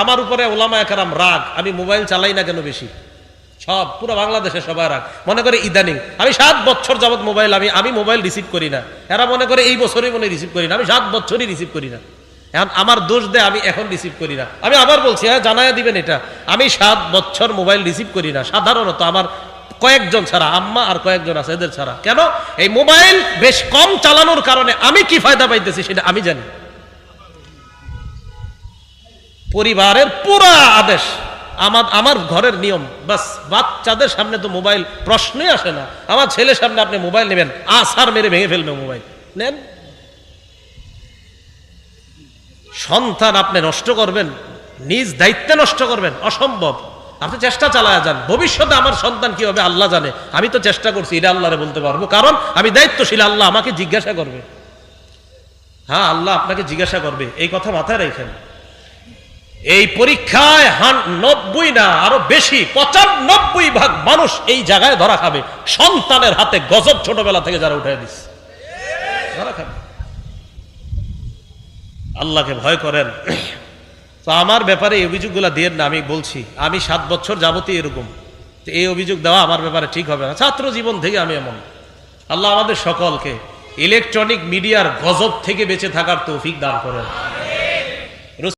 আমার উপরে ওলামায়ে কেরাম রাগ, আমি মোবাইল চালাই না কেন বেশি। সব পুরো বাংলাদেশে সবাই রাগ, মনে করে ইদানিং আমি 7 বছর যাবত মোবাইল আমি মোবাইল রিসিভ করি না। এরা মনে করে এই বছরই মনে রিসিভ করি না, আমি 7 বছরই রিসিভ করি না। এখন আমার দোষ দেয় আমি এখন রিসিভ করি না। আমি আবার বলছি, হ্যাঁ জানাইয়া দিবেন এটা, আমি 7 বছর মোবাইল রিসিভ করি না, সাধারণত আমার কয়েকজন ছাড়া, আম্মা আর কয়েকজন আছে, এদের ছাড়া। কেন? এই মোবাইল বেশ কম চালানোর কারণে আমি কি ফায়দা পাইতেছি সেটা আমি জানি। পরিবারের পুরা আদেশ, আমার ঘরের নিয়ম, বাস বাচ্চাদের সামনে তো মোবাইল প্রশ্নই আসে না। আমার ছেলের সামনে আপনি মোবাইল নেবেন, আছাড় মেরে ভেঙে ফেলবে মোবাইল। নেন, সন্তান আপনি নষ্ট করবেন, নিজ দায়িত্বে নষ্ট করবেন, অসম্ভব। আপনি চেষ্টা চালায়া যান, ভবিষ্যতে আমার সন্তান কি হবে আল্লাহ জানে। আমি তো চেষ্টা করছি, এটা আল্লাহরে বলতে পারবো, কারণ আমি দায়িত্বশীল। আল্লাহ আমাকে জিজ্ঞাসা করবে, হ্যাঁ আল্লাহ আপনাকে জিজ্ঞাসা করবে, এই কথা মাথায় রাখেন। এই পরীক্ষায় 90 না আরো বেশি 95% মানুষ এই জায়গায় ধরা খাবে, সন্তানের হাতে গজব ছোটবেলা থেকে যারা উঠাই দিচ্ছে ধরা খাবে। আল্লাহকে ভয় করেন। তো আমার ব্যাপারে এই অভিযোগগুলো দিয়ে না, আমি বলছি আমি 7 বছর যাবতীয় এরকম, এই অভিযোগ দেওয়া আমার ব্যাপারে ঠিক হবে না। ছাত্র জীবন থেকে আমি এমন। আল্লাহ আমাদের সকলকে ইলেকট্রনিক মিডিয়ার গজব থেকে বেঁচে থাকার তৌফিক দান করেন।